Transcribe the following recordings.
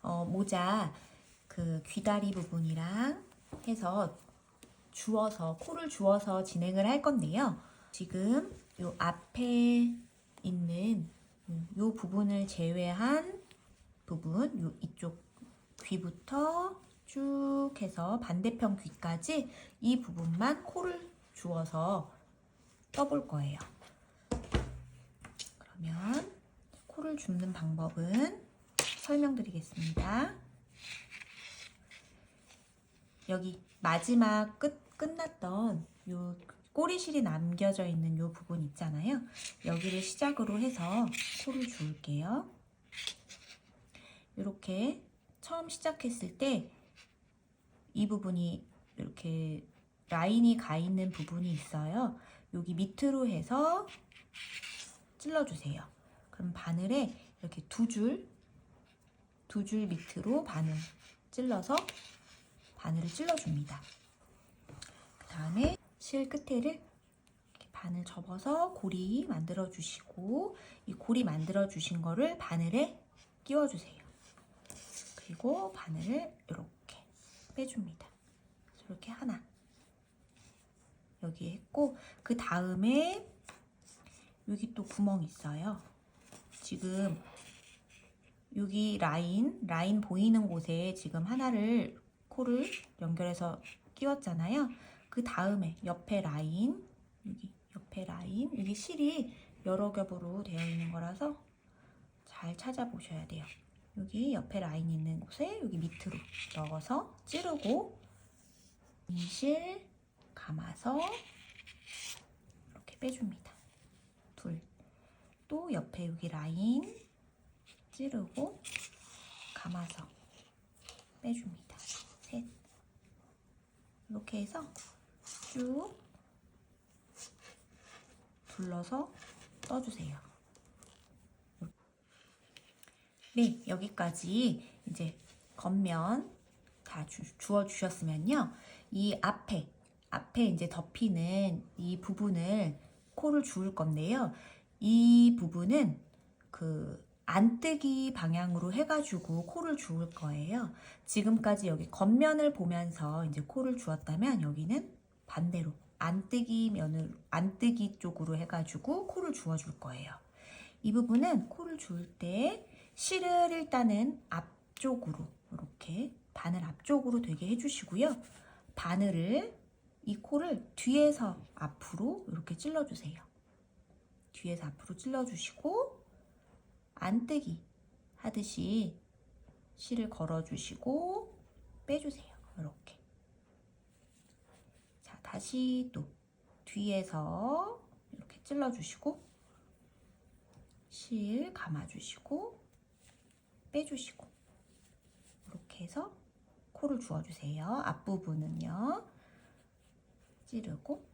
모자 그 귀다리 부분이랑 해서 코를 주워서 진행을 할 건데요. 지금 요 앞에 있는 요 부분을 제외한 부분, 요 이쪽 귀부터 쭉 해서 반대편 귀까지 이 부분만 코를 주워서 떠볼 거예요. 그러면 코를 줍는 방법은 설명드리겠습니다. 여기 마지막 끝났던 요 꼬리실이 남겨져 있는 요 부분 있잖아요. 여기를 시작으로 해서 코를 주울게요. 이렇게 처음 시작했을 때 이 부분이 이렇게 라인이 가 있는 부분이 있어요. 여기 밑으로 해서 찔러주세요. 그럼 바늘에 이렇게 두 줄 밑으로 바늘 찔러서 바늘을 찔러줍니다. 그 다음에 실 끝에를 이렇게 바늘 접어서 고리 만들어 주시고, 이 고리 만들어 주신 거를 바늘에 끼워 주세요. 그리고 바늘을 이렇게 빼줍니다. 이렇게 하나 여기 했고, 그 다음에 여기 또 구멍이 있어요. 지금 여기 라인 보이는 곳에 지금 하나를 코를 연결해서 끼웠잖아요. 그 다음에 옆에 라인, 여기 옆에 라인, 여기 실이 여러 겹으로 되어 있는 거라서 잘 찾아보셔야 돼요. 여기 옆에 라인 있는 곳에 여기 밑으로 넣어서 찌르고 이 실 감아서 이렇게 빼줍니다. 둘. 또 옆에 여기 라인 찌르고 감아서 빼줍니다. 셋. 이렇게 해서 쭉 둘러서 떠주세요. 네, 여기까지 이제 겉면 다 주워 주셨으면요. 이 앞에 이제 덮이는 이 부분을 코를 주울 건데요. 이 부분은 그 안뜨기 방향으로 해가지고 코를 주울 거예요. 지금까지 여기 겉면을 보면서 이제 코를 주었다면 여기는 반대로 안뜨기 쪽으로 해가지고 코를 주워줄 거예요. 이 부분은 코를 주울 때 실을 일단은 앞쪽으로 이렇게 바늘 앞쪽으로 되게 해주시고요. 이 코를 뒤에서 앞으로 이렇게 찔러주세요. 뒤에서 앞으로 찔러주시고 안뜨기 하듯이 실을 걸어주시고 빼주세요. 이렇게. 자, 다시 또 뒤에서 이렇게 찔러주시고 실 감아주시고 빼주시고 이렇게 해서 코를 주워주세요. 앞부분은요. 찌르고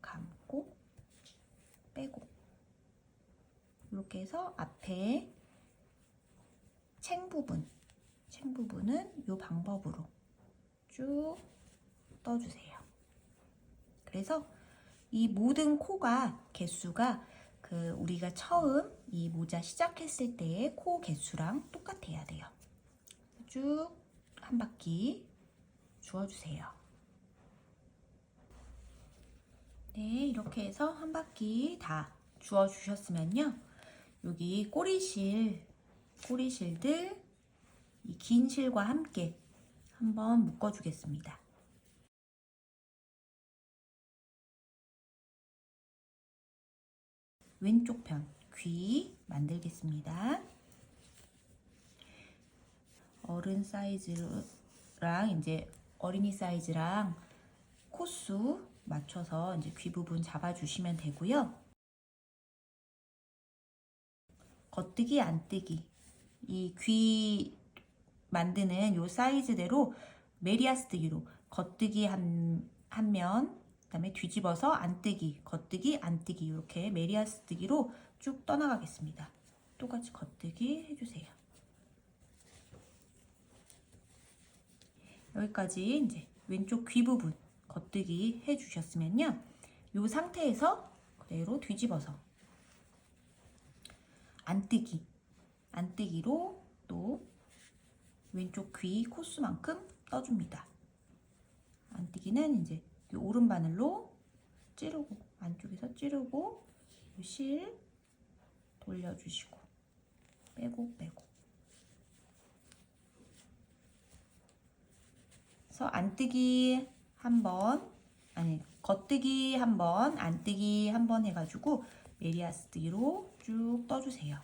감고 빼고 이렇게 해서 앞에 챙 부분은 이 방법으로 쭉 떠주세요. 그래서 이 모든 코가 개수가 우리가 처음 이 모자 시작했을 때의 코 개수랑 똑같아야 돼요. 쭉 한 바퀴 주워주세요. 네, 이렇게 해서 한 바퀴 다 주워주셨으면요. 여기 꼬리실들 이 긴 실과 함께 한번 묶어주겠습니다. 왼쪽 편 귀 만들겠습니다. 어른 사이즈랑 이제 어린이 사이즈랑 코수 맞춰서 이제 귀 부분 잡아주시면 되고요. 겉뜨기, 안뜨기 이 귀 만드는 요 사이즈대로 메리아스뜨기로 겉뜨기 한 면, 그다음에 뒤집어서 안뜨기, 겉뜨기, 안뜨기 이렇게 메리아스뜨기로 쭉 떠나가겠습니다. 똑같이 겉뜨기 해주세요. 여기까지 이제 왼쪽 귀 부분 겉뜨기 해주셨으면요. 이 상태에서 그대로 뒤집어서 안뜨기로 또 왼쪽 귀 코수만큼 떠줍니다. 안뜨기는 이제 이 오른 바늘로 찌르고 안쪽에서 찌르고 실 돌려주시고 빼고 빼고. 그래서 안뜨기 한 번, 아니 겉뜨기 한 번, 안뜨기 한 번 해가지고 메리아스뜨기로 쭉 떠주세요.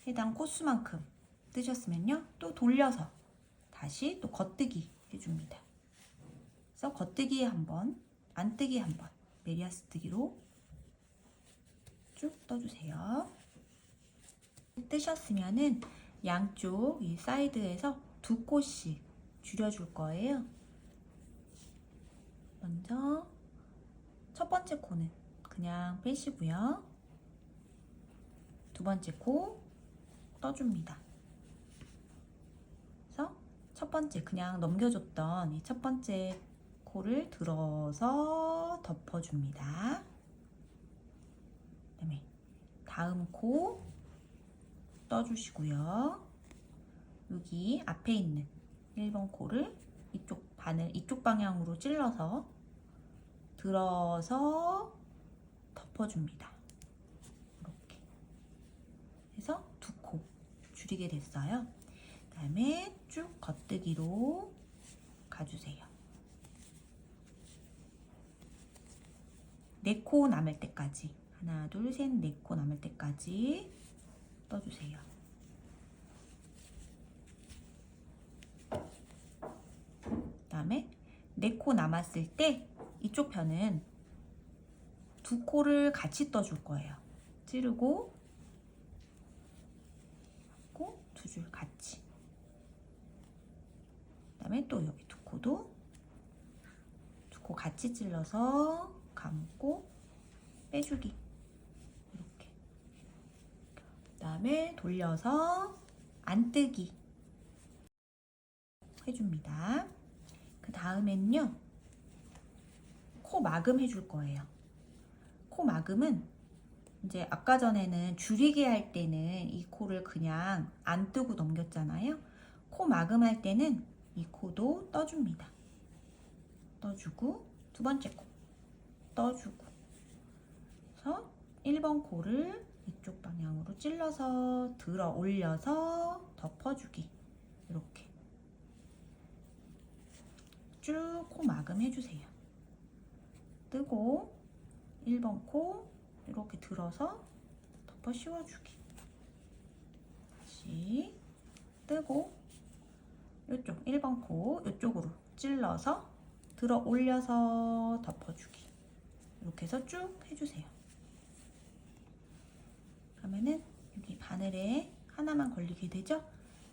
해당 코수만큼 뜨셨으면요, 또 돌려서 다시 또 겉뜨기 해줍니다. 그래서 겉뜨기 한 번, 안뜨기 한 번, 메리아스뜨기로 쭉 떠주세요. 뜨셨으면은 양쪽 이 사이드에서 2코씩 줄여줄 거예요. 먼저 첫 번째 코는 그냥 빼시고요. 두 번째 코 떠줍니다. 그래서 첫 번째 그냥 넘겨줬던 이 첫 번째 코를 들어서 덮어줍니다. 그다음에 다음 코 떠주시고요. 여기 앞에 있는 1번 코를 이쪽 바늘 이쪽 방향으로 찔러서 들어서 덮어줍니다. 이렇게 해서 2코 줄이게 됐어요. 그 다음에 쭉 겉뜨기로 가주세요. 4코 남을 때까지, 하나 둘 셋 4코 남을 때까지 떠주세요. 그 다음에 4코 남았을 때 이쪽 편은 2코를 같이 떠줄 거예요. 찌르고 2줄 같이. 그 다음에 또 여기 2코도 2코 같이 찔러서 감고 빼주기. 이렇게. 그 다음에 돌려서 안뜨기 해줍니다. 그 다음엔요, 코 마금 해줄 거예요. 코 마금은 이제 아까 전에는 줄이게 할 때는 이 코를 그냥 안 뜨고 넘겼잖아요. 코 마금 할 때는 이 코도 떠줍니다. 떠주고 두 번째 코 떠주고. 그래서 1번 코를 이쪽 방향으로 찔러서 들어 올려서 덮어주기. 이렇게 쭉 코 마금 해주세요. 뜨고 1번 코 이렇게 들어서 덮어 씌워주기. 다시 뜨고 이쪽 1번 코 이쪽으로 찔러서 들어 올려서 덮어주기. 이렇게 해서 쭉 해주세요. 그러면은 여기 바늘에 하나만 걸리게 되죠?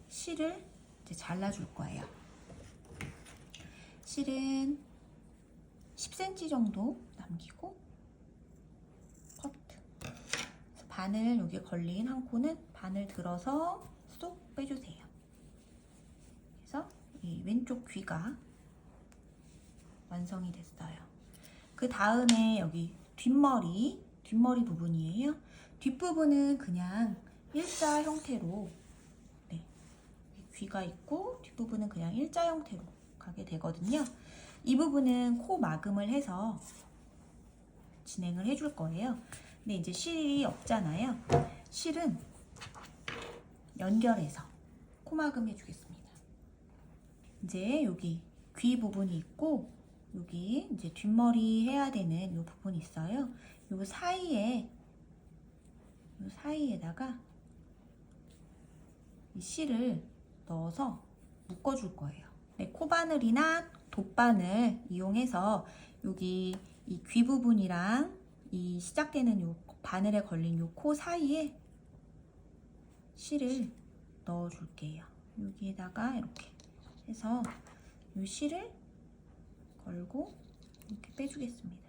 실을 이제 잘라줄 거예요. 실은 10cm 정도 남기고 커트. 바늘 여기 걸린 한 코는 바늘 들어서 쏙 빼주세요. 그래서 이 왼쪽 귀가 완성이 됐어요. 그 다음에 여기 뒷머리 부분이에요. 뒷부분은 그냥 일자 형태로, 네, 귀가 있고 뒷부분은 그냥 일자 형태로 가게 되거든요. 이 부분은 코 마금을 해서 진행을 해줄 거예요. 근데 이제 실이 없잖아요. 실은 연결해서 코 마금 해주겠습니다. 이제 여기 귀 부분이 있고 여기 이제 뒷머리 해야 되는 이 부분이 있어요. 요 사이에다가 이 실을 넣어서 묶어줄 거예요. 네, 코바늘이나 돗바늘 이용해서 여기 이 귀 부분이랑 이 시작되는 요 바늘에 걸린 요 코 사이에 실을 넣어줄게요. 여기에다가 이렇게 해서 요 실을 걸고 이렇게 빼주겠습니다.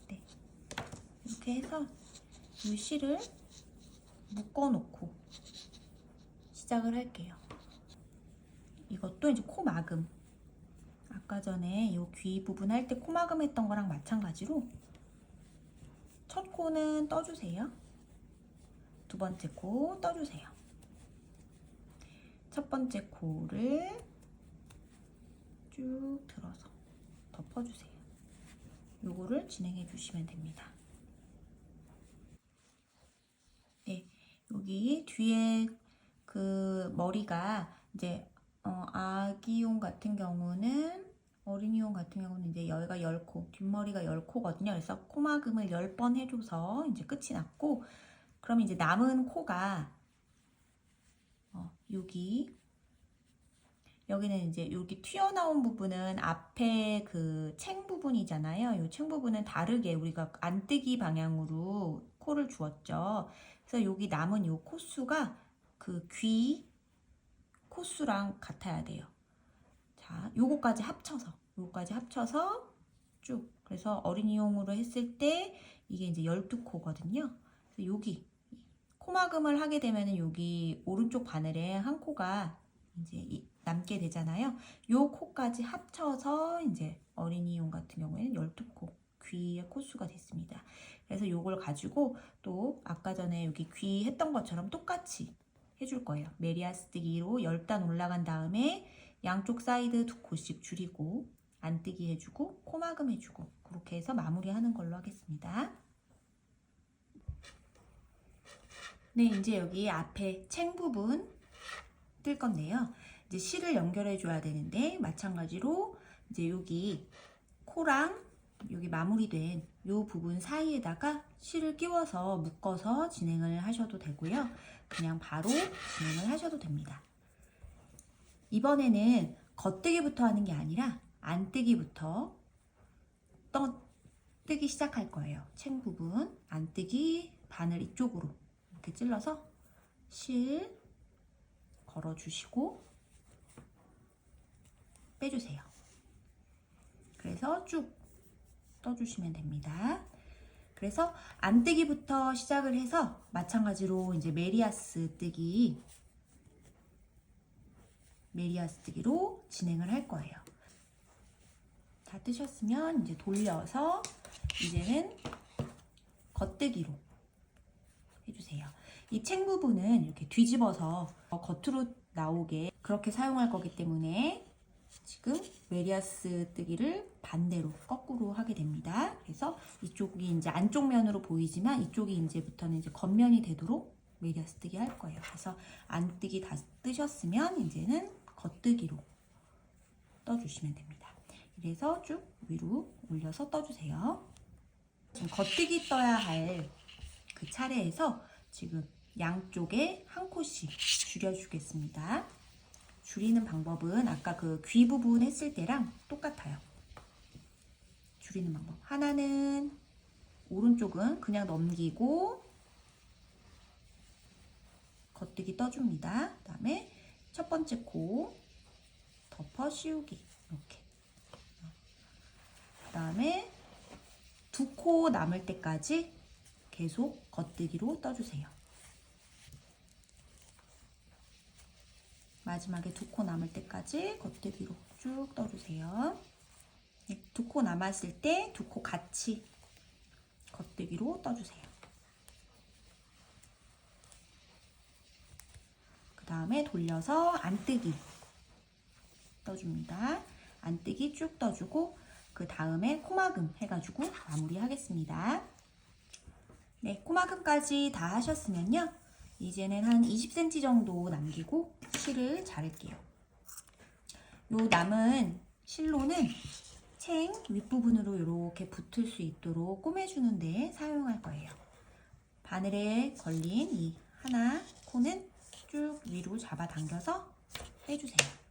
네, 이렇게 해서 요 실을 묶어놓고 시작을 할게요. 이것도 이제 코 마금, 아까 전에 이 귀 부분 할 때 코 마금 했던 거랑 마찬가지로 첫 코는 떠주세요. 두 번째 코 떠주세요. 첫 번째 코를 쭉 들어서 덮어주세요. 요거를 진행해 주시면 됩니다. 네, 여기 뒤에 그 머리가 이제 아기용 같은 경우는 어린이용 같은 경우는 이제 여기가 10코, 뒷머리가 10코거든요. 그래서 코막음을 10번 해줘서 이제 끝이 났고, 그럼 이제 남은 코가 여기는 이제 여기 튀어나온 부분은 앞에 그 챙 부분이잖아요. 이 챙 부분은 다르게 우리가 안뜨기 방향으로 코를 주었죠. 그래서 여기 남은 이 코수가 그 귀 코수랑 같아야 돼요. 자, 요거까지 합쳐서 쭉. 그래서 어린이용으로 했을 때 이게 이제 12코거든요. 그래서 여기 코막음을 하게 되면은 여기 오른쪽 바늘에 한 코가 이제 남게 되잖아요. 요 코까지 합쳐서 이제 어린이용 같은 경우에는 12코 귀의 코수가 됐습니다. 그래서 요걸 가지고 또 아까 전에 여기 귀 했던 것처럼 똑같이 해줄 거예요. 메리아스뜨기로 10단 올라간 다음에 양쪽 사이드 2코씩 줄이고 안뜨기 해주고 코막음 해주고 그렇게 해서 마무리하는 걸로 하겠습니다. 네, 이제 여기 앞에 챙 부분 뜰 건데요. 이제 실을 연결해 줘야 되는데 마찬가지로 이제 여기 코랑 여기 마무리된 이 부분 사이에다가 실을 끼워서 묶어서 진행을 하셔도 되고요. 그냥 바로 진행을 하셔도 됩니다. 이번에는 겉뜨기부터 하는 게 아니라 안뜨기부터 뜨기 시작할 거예요. 챙 부분 안뜨기 바늘 이쪽으로 이렇게 찔러서 실 걸어주시고 빼주세요. 그래서 쭉 떠주시면 됩니다. 그래서 안뜨기부터 시작을 해서 마찬가지로 이제 메리아스 뜨기로 진행을 할 거예요. 다 뜨셨으면 이제 돌려서 이제는 겉뜨기로 해주세요. 이 챙 부분은 이렇게 뒤집어서 겉으로 나오게 그렇게 사용할 거기 때문에 지금 메리아스 뜨기를 반대로 거꾸로 하게 됩니다. 그래서 이쪽이 이제 안쪽 면으로 보이지만 이쪽이 이제부터는 이제 겉면이 되도록 메리아스 뜨기 할 거예요. 그래서 안뜨기 다 뜨셨으면 이제는 겉뜨기로 떠주시면 됩니다. 그래서 쭉 위로 올려서 떠주세요. 지금 겉뜨기 떠야 할 그 차례에서 지금 양쪽에 한 코씩 줄여주겠습니다. 줄이는 방법은 아까 그 귀 부분 했을 때랑 똑같아요. 줄이는 방법. 하나는 오른쪽은 그냥 넘기고 겉뜨기 떠줍니다. 그 다음에 첫 번째 코 덮어 씌우기 이렇게. 그 다음에 2코 남을 때까지 계속 겉뜨기로 떠주세요. 마지막에 2코 남을 때까지 겉뜨기로 쭉 떠주세요. 2코 남았을 때 2코 같이 겉뜨기로 떠주세요. 그 다음에 돌려서 안뜨기 떠줍니다. 안뜨기 쭉 떠주고 그 다음에 코막음 해가지고 마무리하겠습니다. 네, 코막음까지 다 하셨으면요. 이제는 한 20cm 정도 남기고 실을 자를게요. 요 남은 실로는 챙 윗부분으로 이렇게 붙을 수 있도록 꼬매주는 데 사용할 거예요. 바늘에 걸린 이 하나 코는 쭉 위로 잡아당겨서 빼주세요.